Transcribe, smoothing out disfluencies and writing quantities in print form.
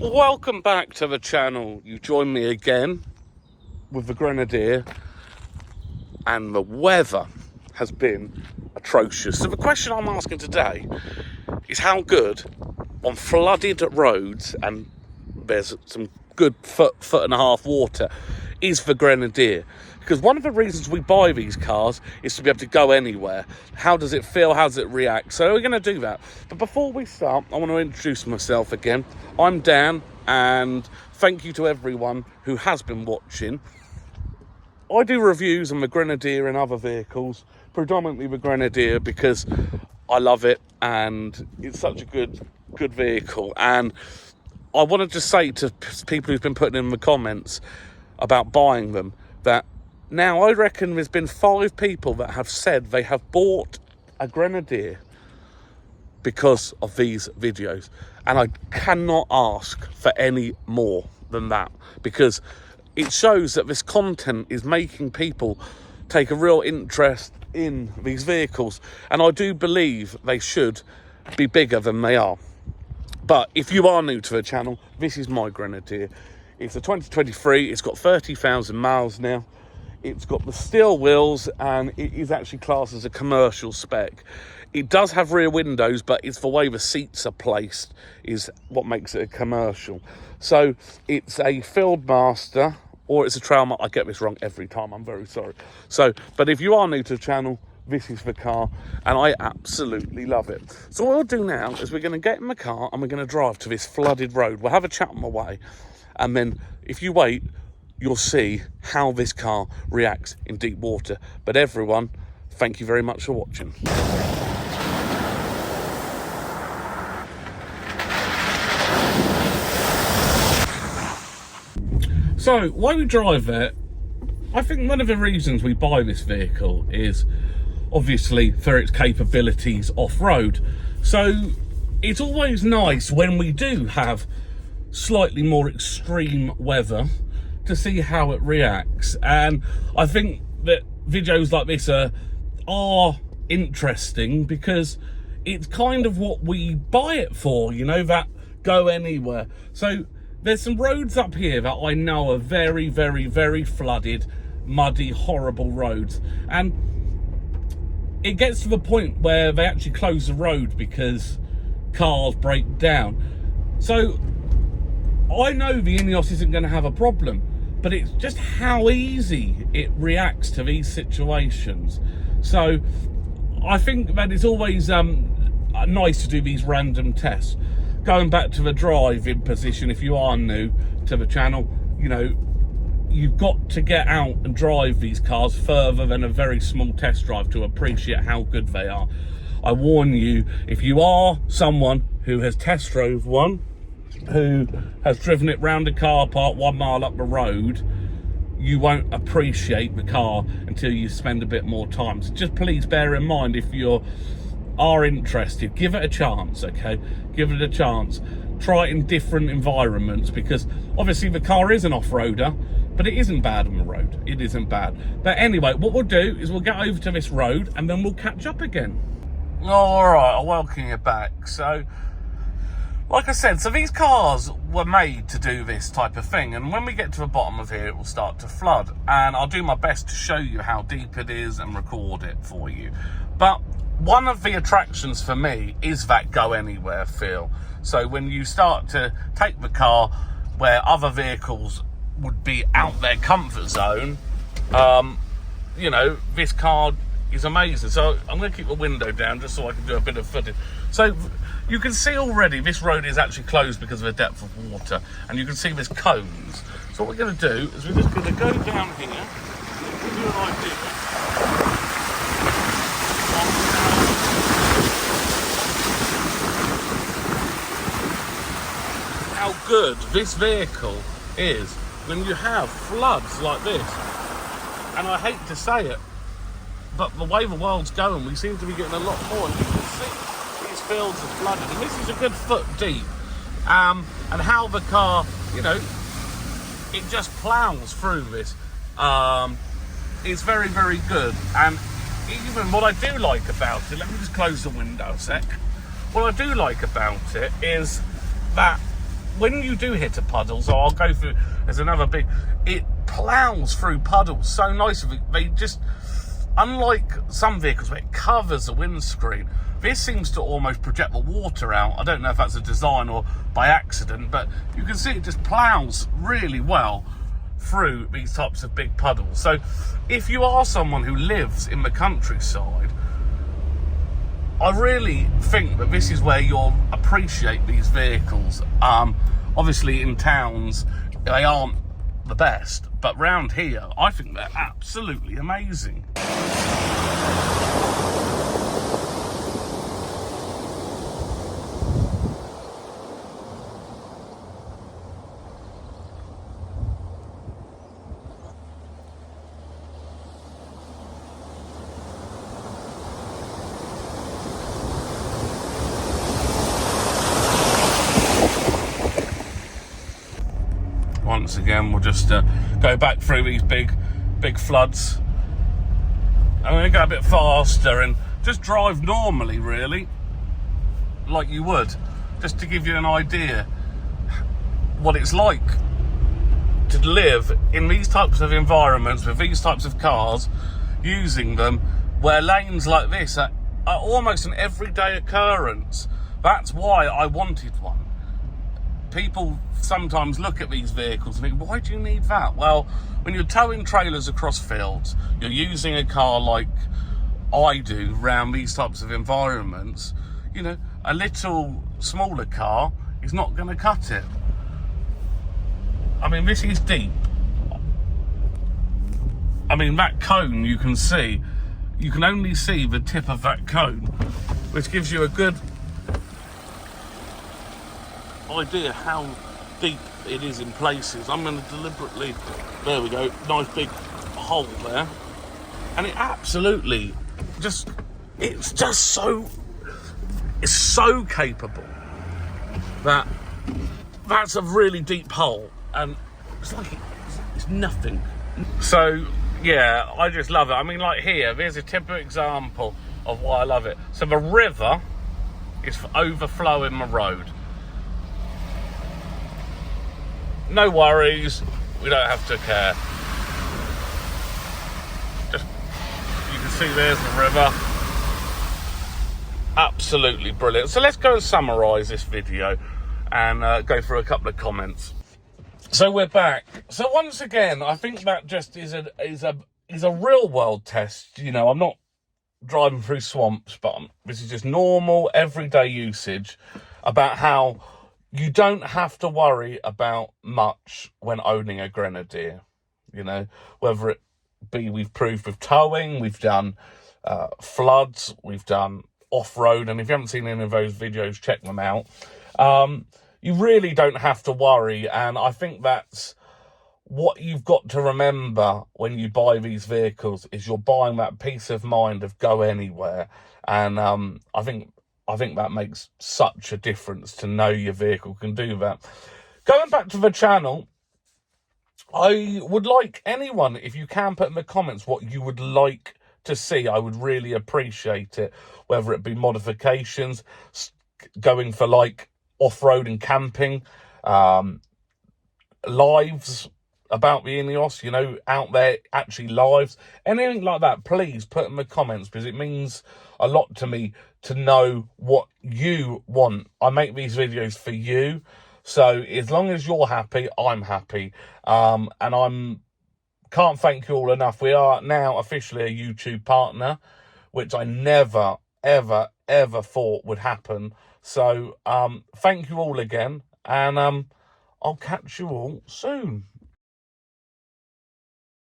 Welcome back to the channel. You join me again with the Grenadier, and the weather has been atrocious. So the question I'm asking today is how good on flooded roads, and there's some good foot and a half water, is the Grenadier? Because one of the reasons we buy these cars is to be able to go anywhere. How does it feel? How does it react? So we're going to do that. But before we start, I want to introduce myself again. I'm Dan, and thank you to everyone who has been watching. I do reviews on the Grenadier and other vehicles, predominantly the Grenadier, because I love it and it's such a good vehicle. And I wanted to say to people who've been putting in the comments about buying them that now I reckon there's been 5 people that have said they have bought a Grenadier because of these videos. And I cannot ask for any more than that, because it shows that this content is making people take a real interest in these vehicles. And I do believe they should be bigger than they are. But if you are new to the channel, this is my Grenadier. It's a 2023, it's got 30,000 miles now. It's got the steel wheels, and it is actually classed as a commercial spec. It does have rear windows, but it's the way the seats are placed is what makes it a commercial. So it's a Fieldmaster, or it's a Trailmaster. I get this wrong every time, I'm very sorry. So, but if you are new to the channel, this is the car, and I absolutely love it. So what we'll do now is we're going to get in the car and we're going to drive to this flooded road. We'll have a chat on the way, and then if you wait, you'll see how this car reacts in deep water. But everyone, thank you very much for watching. So, why we drive it, I think one of the reasons we buy this vehicle is obviously for its capabilities off-road. So, it's always nice when we do have slightly more extreme weather to see how it reacts. And I think that videos like this are interesting because it's kind of what we buy it for, you know, that go anywhere. So there's some roads up here that I know are very, very, very flooded, muddy, horrible roads. And it gets to the point where they actually close the road because cars break down. So I know the INEOS isn't going to have a problem, but it's just how easy it reacts to these situations. So I think that it's always nice to do these random tests. Going back to the drive-in position, if you are new to the channel, you know, you've got to get out and drive these cars further than a very small test drive to appreciate how good they are. I warn you, if you are someone who has test drove one, who has driven it round a car park 1 mile up the road, you won't appreciate the car until you spend a bit more time. So just please bear in mind, if you are interested, give it a chance, okay? Give it a chance. Try it in different environments, because obviously the car is an off-roader, but it isn't bad on the road. It isn't bad. But anyway, what we'll do is we'll get over to this road and then we'll catch up again. All right, I'll welcome you back. So, like I said, so these cars were made to do this type of thing, and when we get to the bottom of here, it will start to flood, and I'll do my best to show you how deep it is and record it for you. But one of the attractions for me is that go anywhere feel. So when you start to take the car where other vehicles would be out their comfort zone, you know, this car is amazing. So I'm going to keep the window down just so I can do a bit of footage. So you can see already this road is actually closed because of the depth of water, and you can see there's cones. So what we're going to do is we're just going to go down here, give you an idea how good this vehicle is when you have floods like this. And I hate to say it, but the way the world's going, we seem to be getting a lot more. And you can see these fields are flooded, and this is a good foot deep. And how the car, you know, it just plows through this. It's very, very good. And even what I do like about it, let me just close the window a sec. What I do like about it is that when you do hit a puddle, so I'll go through, there's another big, it plows through puddles so nice. They just, unlike some vehicles where it covers the windscreen, this seems to almost project the water out. I don't know if that's a design or by accident, but you can see it just plows really well through these types of big puddles. So if you are someone who lives in the countryside, I really think that this is where you'll appreciate these vehicles. Obviously in towns, they aren't the best, but round here, I think they're absolutely amazing. Once again, we'll just go back through these big floods. I'm going to go a bit faster and just drive normally, really, like you would, just to give you an idea what it's like to live in these types of environments with these types of cars, using them, where lanes like this are almost an everyday occurrence. That's why I wanted one. People sometimes look at these vehicles and think, why do you need that? Well, when you're towing trailers across fields, you're using a car like I do around these types of environments, you know, a little smaller car is not going to cut it. I mean, this is deep. I mean, that cone you can see, you can only see the tip of that cone, which gives you a good idea how deep it is in places. I'm going to deliberately, there we go, nice big hole there, and it absolutely just, it's so capable that that's a really deep hole, and it's like it's nothing. So yeah, I just love it. I mean, like here, there's a typical example of why I love it. So the river is overflowing the road. No worries, we don't have to care. Just, you can see there's the river. Absolutely brilliant. So let's go and summarise this video and go through a couple of comments. So we're back. So once again, I think that just is a real world test. You know, I'm not driving through swamps, but this is just normal everyday usage about how you don't have to worry about much when owning a Grenadier. You know, whether it be we've proved with towing, we've done floods, we've done off-road, and if you haven't seen any of those videos, check them out. You really don't have to worry, and I think that's what you've got to remember when you buy these vehicles, is you're buying that peace of mind of go anywhere. And I think that makes such a difference to know your vehicle can do that. Going back to the channel, I would like anyone, if you can put in the comments what you would like to see, I would really appreciate it. Whether it be modifications, going for like off-road and camping, lives about the INEOS, you know, out there, actually lives, anything like that, please put in the comments, because it means a lot to me to know what you want. I make these videos for you, so as long as you're happy, I'm happy. And can't thank you all enough. We are now officially a YouTube partner, which I never, ever, ever thought would happen. So thank you all again, and I'll catch you all soon.